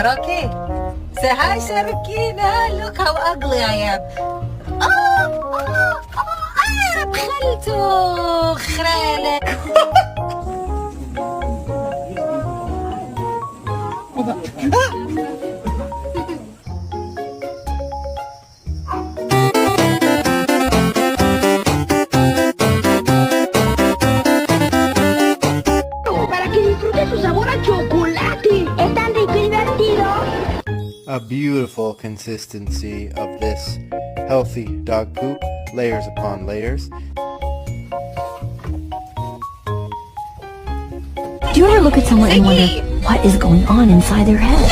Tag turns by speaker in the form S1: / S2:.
S1: Rocky, say hi, Sharkina. Look how ugly I am. أنا بخلته خرالك.
S2: Para que disfrute su sabor a chocolate. Es tan rico y divertido.
S3: A beautiful consistency of this healthy dog poop, layers upon layers.
S4: Do you ever look at someone and wonder what is going on inside their head?